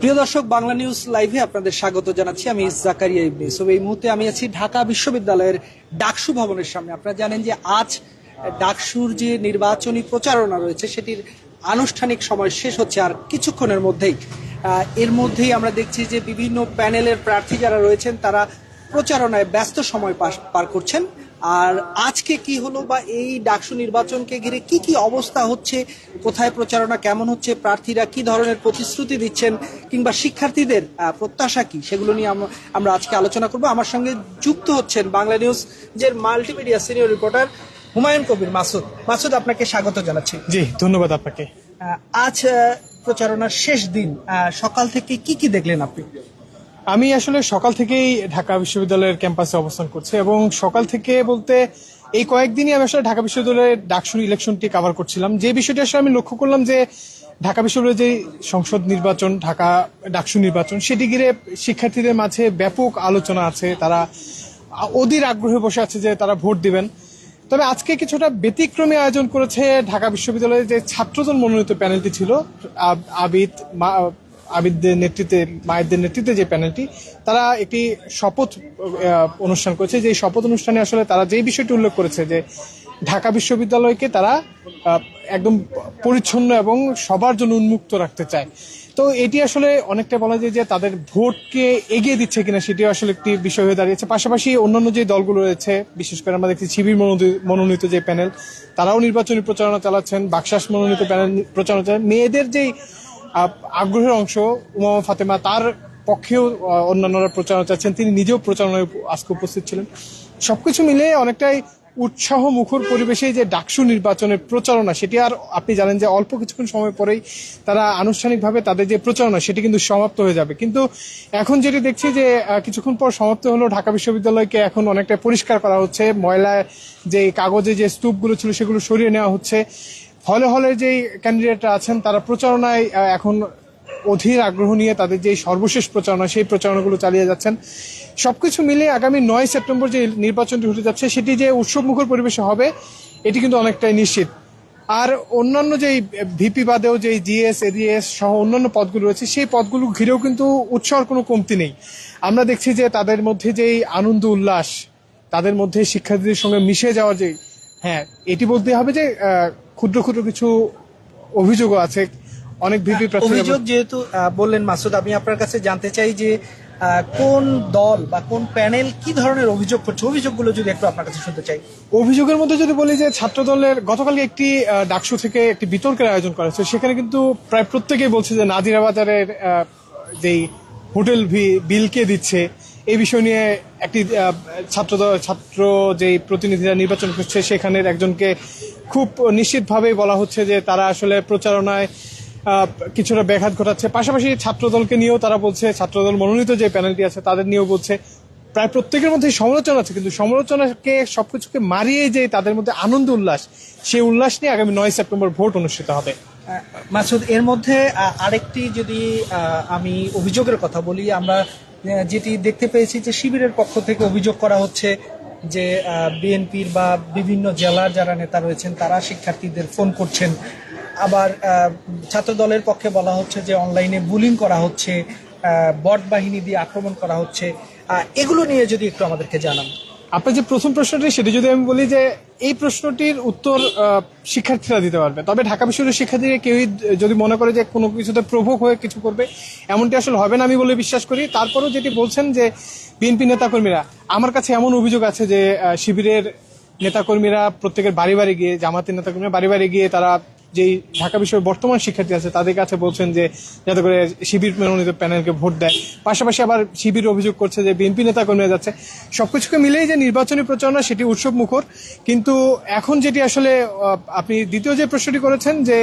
প্রিয় দর্শক, বাংলা নিউজ লাইভে আপনাদের স্বাগত জানাচ্ছি। আমি জাকারিয়া ইবনে ইউসুফ। এই মুহূর্তে আমি আছি ঢাকা বিশ্ববিদ্যালয়ের ডাকসু ভবনের সামনে। আপনারা জানেন যে আজ ডাকসুর যে নির্বাচনী প্রচারণা রয়েছে সেটির আনুষ্ঠানিক সময় শেষ হচ্ছে আর কিছুক্ষণের মধ্যেই। এর মধ্যেই আমরা দেখছি যে বিভিন্ন প্যানেলের প্রার্থী যারা রয়েছেন তারা প্রচারণায় ব্যস্ত সময় পার করছেন। আর আজকে কি হলো বা এই ডাকসু নির্বাচনকে ঘিরে কি কি অবস্থা হচ্ছে, কোথায় প্রচারণা কেমন হচ্ছে, প্রার্থীরা কি ধরনের প্রতিশ্রুতি দিচ্ছেন, কিংবা শিক্ষার্থীদের প্রত্যাশা কি, সেগুলো নিয়ে আমরা আজকে আলোচনা করব। আমার সঙ্গে যুক্ত হচ্ছেন বাংলা নিউজ যে multimedia senior reporter Humayun Kabir Masud. Masud, আপনাকে স্বাগত জানাচ্ছি। জি, ধন্যবাদ আপনাকে। আজ প্রচারণার শেষ দিন, সকাল থেকে কি কি দেখলেন আপনি? আমি আসলে সকাল থেকেই ঢাকা বিশ্ববিদ্যালয়ের ক্যাম্পাসে অবস্থান করছি এবং সকাল থেকে বলতে এই কয়েকদিনই আমি আসলে ঢাকা বিশ্ববিদ্যালয়ের ডাকসুর ইলেকশনটি কভার করছিলাম। যে বিষয়টি আসলে আমি লক্ষ্য করলাম যে ঢাকা বিশ্ববিদ্যালয়ের যে সংসদ নির্বাচন, ঢাকা ডাকসু নির্বাচন, সেটি ঘিরে শিক্ষার্থীদের মাঝে ব্যাপক আলোচনা আছে। তারা অধীর আগ্রহে বসে আছে যে তারা ভোট দিবেন। তবে আজকে কিছুটা ব্যতিক্রমী আয়োজন করেছে ঢাকা বিশ্ববিদ্যালয়ের যে ছাত্রদল মনোনীত প্যানেলটি ছিল, আবিদদের নেতৃত্বে, মায়েদের নেতৃত্বে যে প্যানেলটি, তারা একটি শপথ অনুষ্ঠান করেছে। যে শপথ অনুষ্ঠানে আসলে তারা যেই বিষয়টি উল্লেখ করেছে যে ঢাকা বিশ্ববিদ্যালয়কে তারা একদম পরিচ্ছন্ন এবং সবার জন্য উন্মুক্ত রাখতে চায়। তো এটি আসলে অনেকটা বলা যায় যে তাদের ভোটকে এগিয়ে দিচ্ছে কিনা সেটিও আসলে একটি বিষয় হয়ে দাঁড়িয়েছে। পাশাপাশি অন্যান্য যে দলগুলো রয়েছে, বিশেষ করে আমরা দেখছি শিবির মনোনীত যে প্যানেল, তারাও নির্বাচনী প্রচারণা চালাচ্ছেন। বাকশাস মনোনীত প্যানেল প্রচারণা চালাচ্ছেন। মেয়েদের যেই আগ্রহের অংশ, উমামা ফাতেমা, তার পক্ষেও অন্যান্যরা প্রচারণা চাচ্ছেন। তিনি নিজেও প্রচারণায় আজকে উপস্থিত ছিলেন। সবকিছু মিলে অনেকটাই উৎসাহ মুখর পরিবেশে যে ডাকসু নির্বাচনের প্রচারণা, সেটি আর আপনি জানেন যে অল্প কিছুক্ষণ সময় পরেই তারা আনুষ্ঠানিকভাবে তাদের যে প্রচারণা সেটি কিন্তু সমাপ্ত হয়ে যাবে। কিন্তু এখন যেটি দেখছি যে কিছুক্ষণ পর সমাপ্ত হলো, ঢাকা বিশ্ববিদ্যালয়কে এখন অনেকটা পরিষ্কার করা হচ্ছে। ময়লা যে কাগজে যে স্তূপগুলো ছিল সেগুলো সরিয়ে নেওয়া হচ্ছে। হলে হলে যেই ক্যান্ডিডেটরা আছেন তারা প্রচারণায় এখন অধীর আগ্রহ নিয়ে তাদের যে সর্বশেষ প্রচারণা, সেই প্রচারণাগুলো চালিয়ে যাচ্ছেন। সবকিছু মিলিয়ে আগামী 9 সেপ্টেম্বর যে নির্বাচনটি হতে যাচ্ছে সেটি যে উৎসবমুখর পরিবেশে হবে এটি কিন্তু অনেকটাই নিশ্চিত। আর অন্যান্য যেই ভিপি বাদেও যে জিএস, এডিএস সহ অন্যান্য পদগুলো রয়েছে, সেই পদগুলো ঘিরেও কিন্তু উৎসাহের কোনো কমতি নেই। আমরা দেখছি যে তাদের মধ্যে যেই আনন্দ উল্লাস, তাদের মধ্যে শিক্ষার্থীদের সঙ্গে মিশে যাওয়ার যে, হ্যাঁ, এটি বলতে হবে যে ক্ষুদ্র ক্ষুদ্র কিছু অভিযোগও আছে। অনেক ভিপি অভিযোগ যেহেতু বললেন মাসুদ, আমি আপনার কাছে জানতে চাই যে কোন দল বা কোন প্যানেল কি ধরনের অভিযোগ করছে, অভিযোগগুলো যদি একটু আপনার কাছে শুনতে চাই। অভিযোগের মধ্যে যদি বলি যে ছাত্র দলের গতকালকে একটি ডাকসু থেকে একটি বিতর্কের আয়োজন করা হয়েছে। সেখানে কিন্তু প্রায় প্রত্যেকেই বলছে যে নাজিরা বাজারের যেই হোটেল বিলকে দিচ্ছে, এই বিষয় নিয়ে একটি ছাত্র যেই প্রতিনিধিরা নির্বাচন করছে সেখানের একজনকে খুব নিশ্চিতভাবেই বলা হচ্ছে যে তারা আসলে প্রচারণায় কিছুটা ব্যাঘাত ঘটাচ্ছে। পাশাপাশি ছাত্রদলকে নিয়েও তারা বলছে, ছাত্রদল মনোনীত যে প্যানেলটি আছে তাদের নিয়েও বলছে। প্রায় প্রত্যেকের মধ্যে সমালোচনা আছে, কিন্তু সমালোচনাকে সবকিছুকে মারিয়ে যে তাদের মধ্যে আনন্দ উল্লাস, সেই উল্লাস নিয়ে আগামী 9 সেপ্টেম্বর ভোট অনুষ্ঠিত হবে। মাসুদ, এর মধ্যে আরেকটি যদি আমি অভিযোগের কথা বলি, আমরা যেটি দেখতে পেয়েছি যে শিবিরের পক্ষ থেকে অভিযোগ করা হচ্ছে যে বিএনপির বা বিভিন্ন জেলার যারা নেতা রয়েছেন তারা শিক্ষার্থীদের ফোন করছেন। আবার ছাত্র দলের পক্ষে বলা হচ্ছে যে অনলাইনে বুলিং করা হচ্ছে, বট বাহিনী দিয়ে আক্রমণ করা হচ্ছে। এগুলো নিয়ে যদি একটু আমাদেরকে জানান। আপনার যে প্রথম প্রশ্নটি, সেটি যদি আমি বলি যে এই প্রশ্নটির উত্তর শিক্ষার্থীরা দিতে পারবে। তবে ঢাকা বিশ্ববিদ্যালয়ের শিক্ষার্থীরা কেউই যদি মনে করে যে কোনো কিছুতে প্রভোগ হয়ে কিছু করবে, এমনটি আসলে হবে না আমি বলে বিশ্বাস করি। তারপরেও যেটি বলছেন যে বিএনপি নেতাকর্মীরা, আমার কাছে এমন অভিযোগ আছে যে শিবিরের নেতাকর্মীরা প্রত্যেকের বাড়ি বাড়ি গিয়ে, জামাতের নেতাকর্মীরা বাড়ি বাড়ি গিয়ে তারা যেই ঢাকা বিশ্ববিদ্যালয়ের বর্তমান শিক্ষার্থী আছে তাদের কাছে বলছেন যে যাতে করে শিবির মনোনীত প্যানেলকে ভোট দেয়। পাশাপাশি আবার শিবির অভিযোগ করছে যে বিএনপি নেতা কর্মীরা যাচ্ছে। সবকিছুকে মিলেই যে নির্বাচনী প্রচারণা সেটি উৎসব মুখর। কিন্তু এখন যেটি আসলে আপনি দ্বিতীয় যে প্রশ্নটি করেছেন যে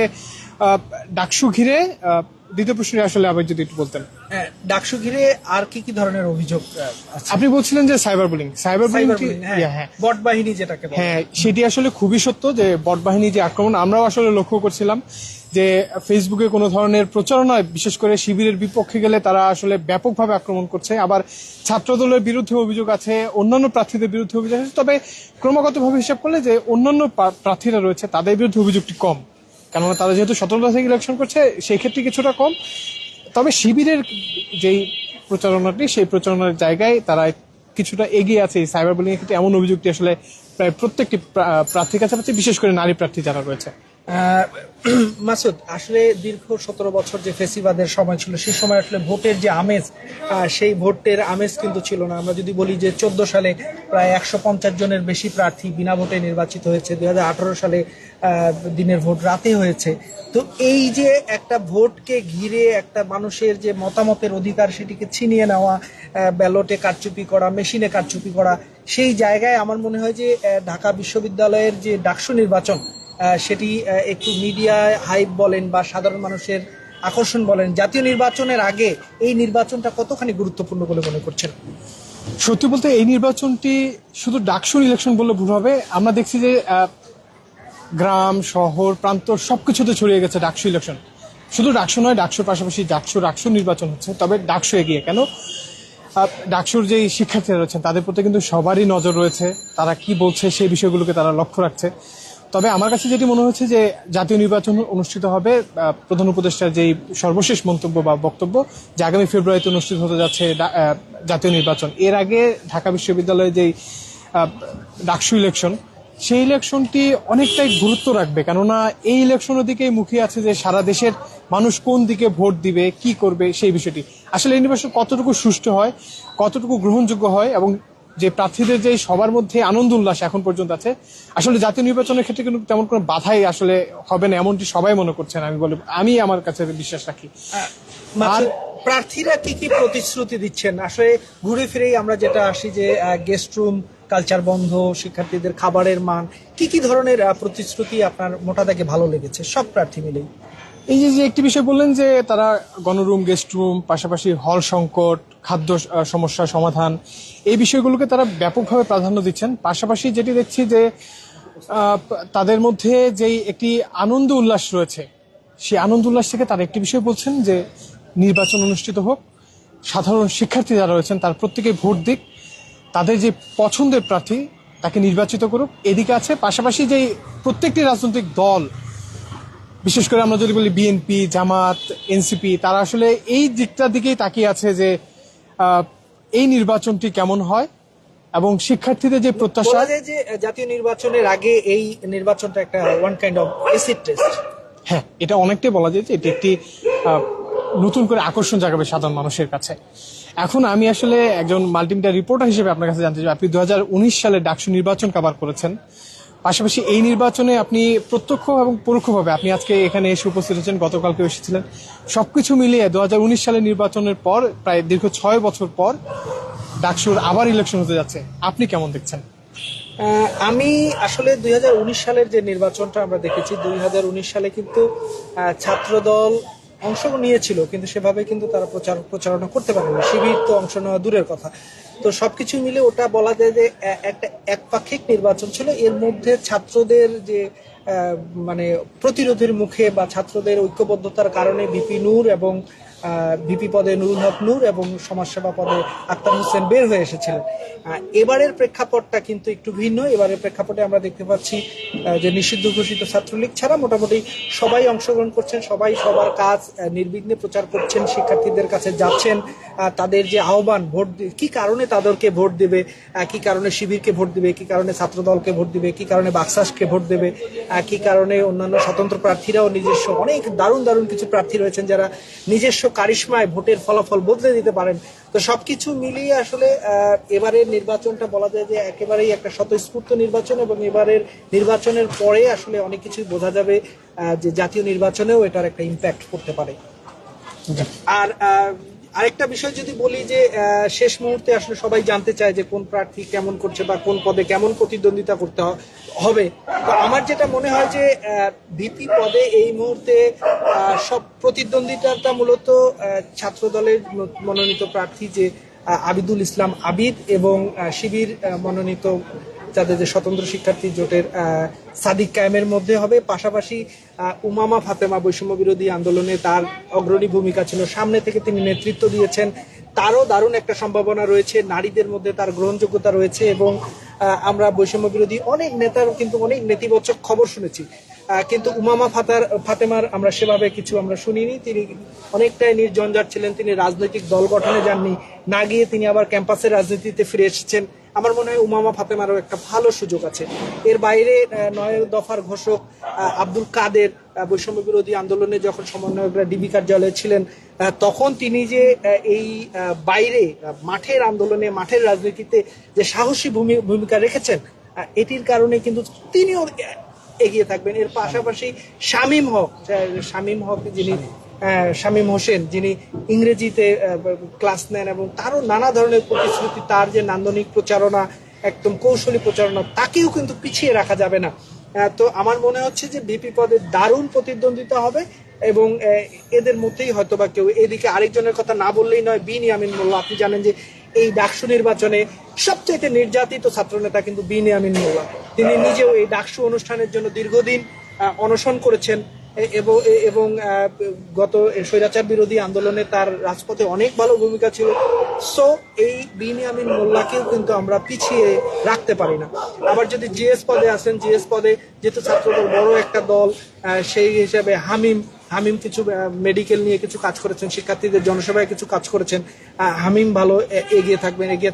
ডাকসু ঘিরে, দ্বিতীয় প্রশ্নটি আসলে আবার যদি একটু বলতেন। ডাকসু ঘিরে আর কি কি ধরনের অভিযোগ আপনি বলছিলেন যে সাইবার বুলিং, বট বাহিনী যেটাকে, হ্যাঁ, সেটি আসলে খুবই সত্য যে বট বাহিনী যে আক্রমণ আমরাও আসলে লক্ষ্য করছিলাম যে ফেসবুকে কোনো ধরনের প্রচারণায়, বিশেষ করে শিবিরের বিপক্ষে গেলে তারা আসলে ব্যাপকভাবে আক্রমণ করছে। আবার ছাত্রদলের বিরুদ্ধে অভিযোগ আছে, অন্যান্য প্রার্থীদের বিরুদ্ধে অভিযোগ আছে। তবে ক্রমাগতভাবে হিসাব করলে যে অন্যান্য প্রার্থীরা রয়েছে তাদের বিরুদ্ধে অভিযোগটি কম, কেননা তারা যেহেতু 17টা থেকে ইলেকশন করছে সেই ক্ষেত্রে কিছুটা কম। তবে শিবিরের যেই প্রচারণাটি সেই প্রচারণার জায়গায় তারা কিছুটা এগিয়ে আছে এই সাইবার বুলিং এর ক্ষেত্রে। এমন অভিযোগটি আসলে প্রায় প্রত্যেকটি প্রার্থীর কাছে পাচ্ছে, বিশেষ করে নারী প্রার্থী যারা রয়েছে। মাসুদ, আসলে দীর্ঘ 17 বছর যে ফেসিবাদের সময় ছিল, সেই সময় আসলে ভোটের যে আমেজ, সেই ভোটের আমেজ কিন্তু ছিল না। আমরা যদি বলি যে 14 সালে প্রায় 150 জনের বেশি প্রার্থী বিনা ভোটে নির্বাচিত হয়েছে, 2018 সালে দিনের ভোট রাতে হয়েছে। তো এই যে একটা ভোটকে ঘিরে একটা মানুষের যে মতামতের অধিকার, সেটিকে ছিনিয়ে নেওয়া, ব্যালটে কারচুপি করা, মেশিনে কারচুপি করা, সেই জায়গায় আমার মনে হয় যে ঢাকা বিশ্ববিদ্যালয়ের যে ডাকসু নির্বাচন, সেটি একটু মিডিয়া হাইপ বলেন বা সাধারণ মানুষের আকর্ষণ বলেন, জাতীয় নির্বাচনের আগে এই নির্বাচনটা কতখানি গুরুত্বপূর্ণ বলে মনে করছেন? সত্যি বলতে এই নির্বাচনটি শুধু ডাকসুর ইলেকশন বললে ভুল হবে। আমরা দেখছি যে গ্রাম, শহর, প্রান্তর সবকিছুতে ছড়িয়ে গেছে ডাকসু ইলেকশন। শুধু ডাকসু নয়, ডাকসুর পাশাপাশি ডাকসুর নির্বাচন হচ্ছে। তবে ডাকসু এগিয়ে কেন? ডাকসুর যে শিক্ষার্থীরা রয়েছেন তাদের প্রতি কিন্তু সবারই নজর রয়েছে, তারা কি বলছে সেই বিষয়গুলোকে তারা লক্ষ্য রাখছে। তবে আমার কাছে যেটি মনে হচ্ছে যে জাতীয় নির্বাচন অনুষ্ঠিত হবে, প্রধান উপদেষ্টার যেই সর্বশেষ মন্তব্য বা বক্তব্য যে আগামী ফেব্রুয়ারিতে অনুষ্ঠিত হতে যাচ্ছে জাতীয় নির্বাচন, এর আগে ঢাকা বিশ্ববিদ্যালয়ে যেই ডাকসু ইলেকশন, সেই ইলেকশনটি অনেকটাই গুরুত্ব রাখবে। কেননা এই ইলেকশনের দিকেই মুখিয়ে আছে যে সারা দেশের মানুষ কোন দিকে ভোট দিবে, কি করবে সেই বিষয়টি। আসলে এই নির্বাচন কতটুকু সুষ্ঠু হয়, কতটুকু গ্রহণযোগ্য হয়, এবং যে প্রার্থীদের যে সবার মধ্যে আনন্দ উল্লাস এখন পর্যন্ত আছে, আসলে জাতীয় নির্বাচনের ক্ষেত্রে কিন্তু তেমন কোনো বাধাই আসলে হবে না, এমনটি সবাই মনে করছেন। আমি আমার কাছে বিশ্বাস রাখি। আর প্রার্থীরা কি কি প্রতিশ্রুতি দিচ্ছেন? আসলে ঘুরে ফিরেই আমরা যেটা আসি যে গেস্ট রুম কালচার বন্ধ, শিক্ষার্থীদের খাবারের মান, কি কি ধরনের প্রতিশ্রুতি আপনার মোটা দাগে ভালো লেগেছে সব প্রার্থী মিলেই? এই যে একটি বিষয় বললেন যে তারা গণরুম, গেস্ট রুম, পাশাপাশি হল সংকট, খাদ্য সমস্যার সমাধান, এই বিষয়গুলোকে তারা ব্যাপকভাবে প্রাধান্য দিচ্ছেন। পাশাপাশি যেটি দেখছি যে তাদের মধ্যে যেই একটি আনন্দ উল্লাস রয়েছে, সেই আনন্দ উল্লাস থেকে তারা একটি বিষয় বলছেন যে নির্বাচন অনুষ্ঠিত হোক, সাধারণ শিক্ষার্থী যারা রয়েছেন তার প্রত্যেকেই ভোট দিক, তাদের যে পছন্দের প্রার্থী তাকে নির্বাচিত করুক, এদিকে আছে। পাশাপাশি যে প্রত্যেকটি রাজনৈতিক দল, বিশেষ করে আমরা যদি বলি বিএনপি, জামাত, এনসিপি, তারা আসলে এই দিকটার দিকেই তাকিয়ে আছে যে এই নির্বাচনটি কেমন হয় এবং শিক্ষার্থীদের যে প্রত্যাশা। বলা যায় যে জাতীয় নির্বাচনের আগে এই নির্বাচনটা একটা one kind of acid test. হ্যাঁ, এটা অনেকটাই বলা যায় যে এটি একটি নতুন করে আকর্ষণ জাগাবে সাধারণ মানুষের কাছে। এখন আমি আসলে একজন মাল্টিমিডিয়া রিপোর্টার হিসেবে আপনার কাছে জানতে চাই, আপনি 2019 সালে ডাকসু নির্বাচন কভার করেছেন, পাশাপাশি এই নির্বাচনে আপনি প্রত্যক্ষ এবং পরোক্ষভাবে আপনি আজকে এখানে এসে উপস্থিত হচ্ছেন, গতকালকে এসেছিলেন, সবকিছু মিলিয়ে 2019 সালের নির্বাচনের পর প্রায় দীর্ঘ 6 বছর পর ডাকসুর আবার ইলেকশন হতে যাচ্ছে, আপনি কেমন দেখছেন? আমি আসলে 2019 সালের যে নির্বাচনটা আমরা দেখেছি, 2019 সালে কিন্তু ছাত্রদল অংশ নিয়েছিল, কিন্তু সেভাবে কিন্তু তারা প্রচারণা করতে পারেনি। শিবির তো অংশ নেওয়া দূরের কথা। তো সবকিছু মিলে ওটা বলা যায় যে একটা একপাক্ষিক নির্বাচন ছিল। এর মধ্যে ছাত্রদের যে মানে প্রতিরোধের মুখে বা ছাত্রদের ঐক্যবদ্ধতার কারণে ভিপি নূর এবং ভিপি পদে নুরুল হক নূর এবং সমাজসেবা পদে আক্তার হোসেন বের হয়ে এসেছিলেন। এবারের প্রেক্ষাপটটা কিন্তু একটু ভিন্ন। এবারের প্রেক্ষাপটে আমরা দেখতে পাচ্ছি যে নিষিদ্ধ ঘোষিত ছাত্রলীগ ছাড়া মোটামুটি সবাই অংশগ্রহণ করছেন, সবাই সবার কাজ নির্বিঘ্নে প্রচার করছেন, শিক্ষার্থীদের কাছে যাচ্ছেন, তাদের যে আহ্বান, ভোট কি কারণে তাদেরকে ভোট দেবে, কি কারণে শিবিরকে ভোট দেবে, কি কারণে ছাত্রদলকে ভোট দেবে, কি কারণে বাকশাসকে ভোট দেবে, কি কারণে অন্যান্য স্বতন্ত্র প্রার্থীরাও নিজস্ব অনেক দারুণ দারুণ কিছু প্রার্থী রয়েছেন যারা নিজস্ব কারিশমায় ভোটের ফলাফল বদলে দিতে পারেন। তো সবকিছু মিলিয়ে আসলে এবারের নির্বাচনটা বলা যায় যে একেবারেই একটা স্বতঃস্ফূর্ত নির্বাচন, এবং এবারের নির্বাচনের পরে আসলে অনেক কিছু বোঝা যাবে যে জাতীয় নির্বাচনেও এটার একটা ইম্প্যাক্ট পড়তে পারে। আর আরেকটা বিষয় যদি বলি যে শেষ মুহূর্তে আসলে সবাই জানতে চায় যে কোন প্রার্থী কেমন করছে বা কোন পদে কেমন প্রতিদ্বন্দ্বিতা করতে হবে। তো আমার যেটা মনে হয় যে ভিপি পদে এই মুহূর্তে সব প্রতিদ্বন্দ্বিতাটা মূলত ছাত্র দলের মনোনীত প্রার্থী যে আবিদুল ইসলাম আবিদ এবং শিবির মনোনীত যাদের যে স্বতন্ত্র শিক্ষার্থী জোটের সাদিক কায়েমের মধ্যে হবে। পাশাপাশি উমামা ফাতেমা বৈষম্য বিরোধী আন্দোলনে তার অগ্রণী ভূমিকা ছিল, সামনে থেকে তিনি নেতৃত্ব দিয়েছেন, তারও দারুণ একটা সম্ভাবনা রয়েছে, নারীদের মধ্যে তার গ্রহণযোগ্যতা রয়েছে, এবং আমরা বৈষম্য বিরোধী অনেক নেতার কিন্তু অনেক নেতিবাচক খবর শুনেছি। কিন্তু উমামা ফাতেমার আমরা সেভাবে কিছু আমরা শুনিনি। তিনি অনেকটাই নির্ঝঞ্ঝাট ছিলেন, তিনি রাজনৈতিক দল গঠনে যাননি, না গিয়ে তিনি আবার ক্যাম্পাসের রাজনীতিতে ফিরে এসেছেন। আমার মনে হয় উমামা ফাতেমারও একটা ভালো সুযোগ আছে। এর বাইরে 9 দফার ঘোষক আব্দুল কাদের বৈষম্য বিরোধী আন্দোলনে যখন সমন্বয়করা ডিবি কার্যালয়ে ছিলেন, তখন তিনি যে এই বাইরে মাঠের আন্দোলনে, মাঠের রাজনীতিতে যে সাহসী ভূমিকা রেখেছেন, এটির কারণে কিন্তু তিনিও এগিয়ে থাকবেন। এর পাশাপাশি শামীম হক যিনি শামীম হোসেন, যিনি ইংরেজিতে ক্লাস নেন এবং তারও নানা ধরনের প্রতিশ্রুতি, তার যে নান্দনিক প্রচারণা, একদম কৌশলী প্রচারণা, তাকেও কিন্তু পিছিয়ে রাখা যাবে না। তো আমার মনে হচ্ছে যে ভিপি পদে দারুণ প্রতিদ্বন্দ্বিতা হবে এবং এদের মধ্যেই হয়তোবা কেউ। এদিকে আরেকজনের কথা না বললেই নয়, বিনিয়ামিন মোল্লা। আপনি জানেন যে এই ডাকসু নির্বাচনে সবচেয়ে নির্যাতিত ছাত্রনেতা কিন্তু বিনিয়ামিন মোল্লা। তিনি নিজেও এই ডাকসু অনুষ্ঠানের জন্য দীর্ঘদিন অনশন করেছেন এবং গত স্বৈরাচার বিরোধী আন্দোলনে তার রাজপথে অনেক ভালো ভূমিকা ছিল। সো এই বিনিয়ামিন মোল্লাকেও কিন্তু আমরা পিছিয়ে রাখতে পারি না। আবার যদি জিএস পদে আসেন, জিএস পদে যেহেতু ছাত্রদল বড় একটা দল, সেই হিসাবে হামিম কিছু মেডিকেল নিয়ে কিছু কাজ করেছেন, শিক্ষার্থীদের জনসভায় কিছু কাজ করেছেন। হামিম ভালো এগিয়ে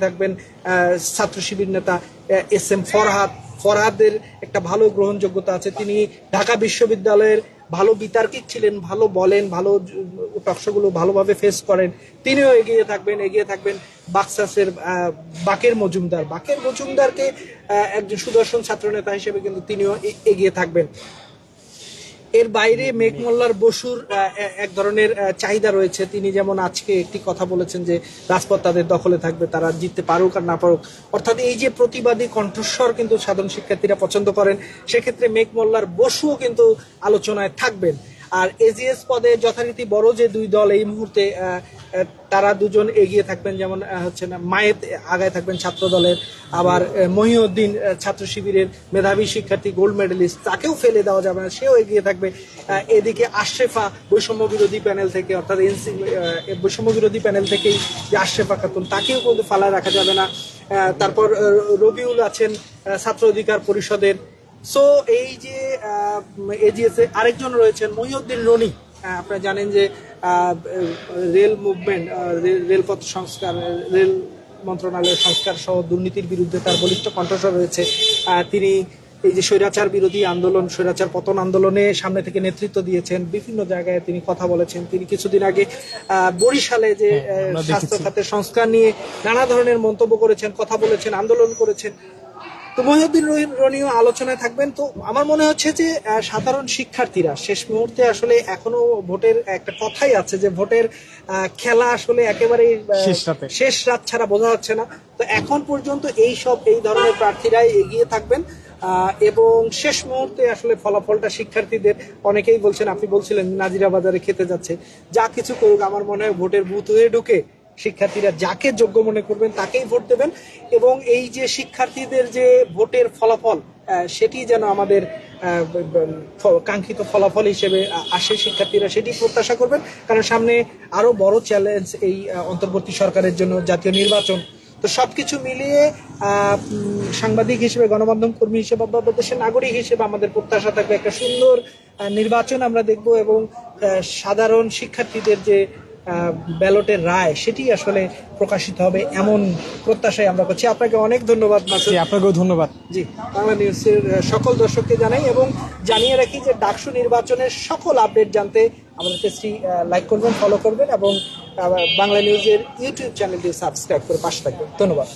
থাকবেন। ছাত্র শিবির নেতা SM ফরহাদের একটা ভালো গ্রহণযোগ্যতা আছে। তিনি ঢাকা বিশ্ববিদ্যালয়ের ভালো বিতার্কিক ছিলেন, ভালো বলেন, ভালো টকশোগুলো ভালোভাবে ফেস করেন। তিনিও এগিয়ে থাকবেন। বাকসাসের বাকের মজুমদারকে একজন সুদর্শন ছাত্রনেতা হিসেবে কিন্তু তিনিও এগিয়ে থাকবেন। এর বাইরে মেঘ মোল্লার বসুর এক ধরনের চাহিদা রয়েছে। তিনি যেমন আজকে একটি কথা বলেছেন যে রাজপথ তাদের দখলে থাকবে, তারা জিততে পারুক আর না পারুক। অর্থাৎ এই যে প্রতিবাদী কণ্ঠস্বর কিন্তু সাধারণ শিক্ষার্থীরা পছন্দ করেন, সেক্ষেত্রে মেঘ মোল্লার বসুও কিন্তু আলোচনায় থাকবেন। আর এজিএস পদে যথারীতি বড় যে দুই দল এই মুহূর্তে, তারা দুজন এগিয়ে থাকবেন। যেমন হচ্ছে না, মায়েত আগায় থাকবেন ছাত্র দলের, আবার মহিউদ্দিন ছাত্র শিবিরের মেধাবী শিক্ষার্থী, গোল্ড মেডেলিস্ট, তাকেও ফেলে দেওয়া যাবে না, সেও এগিয়ে থাকবে। এদিকে আশরেফা বৈষম্য বিরোধী প্যানেল থেকে, অর্থাৎ বৈষম্য বিরোধী প্যানেল থেকেই যে আশরেফা খাতুন, তাকেও কিন্তু ফালায় রাখা যাবে না। তারপর রবিউল আছেন ছাত্র অধিকার পরিষদের। সো এই যে এজিএস আরেকজন রয়েছেন মহিউদ্দিন রনি। আপনারা জানেন যে রেল মুভমেন্ট, রেলপথ সংস্কার, রেল মন্ত্রণালয়ের সংস্কার সহ দুর্নীতির বিরুদ্ধে তার বলিষ্ঠ কণ্ঠস্বর রয়েছে। তিনি এই যে স্বৈরাচার বিরোধী আন্দোলন, স্বৈরাচার পতন আন্দোলনে সামনে থেকে নেতৃত্ব দিয়েছেন, বিভিন্ন জায়গায় তিনি কথা বলেছেন। তিনি কিছুদিন আগে বরিশালে যে স্বাস্থ্য খাতের সংস্কার নিয়ে নানা ধরনের মন্তব্য করেছেন, কথা বলেছেন, আন্দোলন করেছেন। তো মহিউদ্দিন রনিও আলোচনায় থাকবেন। তো আমার মনে হচ্ছে যে সাধারণ শিক্ষার্থীরা শেষ মুহূর্তে আসলে এখনো ভোটের একটা কথাই আছে যে ভোটের খেলা আসলে একেবারেই শেষ রাত ছাড়া বোঝা যাচ্ছে না। তো এখন পর্যন্ত এই ধরনের প্রার্থীরাই এগিয়ে থাকবেন এবং শেষ মুহূর্তে আসলে ফলাফলটা শিক্ষার্থীদের, অনেকেই বলছেন, আপনি বলছিলেন নাজিরা বাজারে খেতে যাচ্ছে, যা কিছু করুক আমার মনে হয় ভোটের বুথ হয়ে ঢুকে শিক্ষার্থীরা যাকে যোগ্য মনে করবেন তাকেই ভোট দেবেন এবং এই যে শিক্ষার্থীদের যে ভোটের ফলাফল, সেটি যেন আমাদের কাঙ্ক্ষিত ফলাফল হিসেবে আসে, শিক্ষার্থীরা সেটি প্রত্যাশা করবেন। কারণ সামনে আরো বড় চ্যালেঞ্জ এই অন্তর্বর্তী সরকারের জন্য, জাতীয় নির্বাচন। তো সবকিছু মিলিয়ে সাংবাদিক হিসেবে, গণমাধ্যম কর্মী হিসেবে বা দেশের নাগরিক হিসেবে আমাদের প্রত্যাশা থাকবে একটা সুন্দর নির্বাচন আমরা দেখব এবং সাধারণ শিক্ষার্থীদের যে ব্যালটের রায় সেটি আসলে প্রকাশিত হবে, এমন প্রত্যাশাই আমরা করছি। আপনাকে অনেক ধন্যবাদ মাসুদ। আপনাকেও ধন্যবাদ। জি, বাংলা নিউজের সকল দর্শককে জানাই এবং জানিয়ে রাখি যে ডাকসু নির্বাচনের সকল আপডেট জানতে আমাদের পেজটি লাইক করবেন, ফলো করবেন এবং বাংলা নিউজের ইউটিউব চ্যানেলটি সাবস্ক্রাইব করে পাশে থাকবেন। ধন্যবাদ।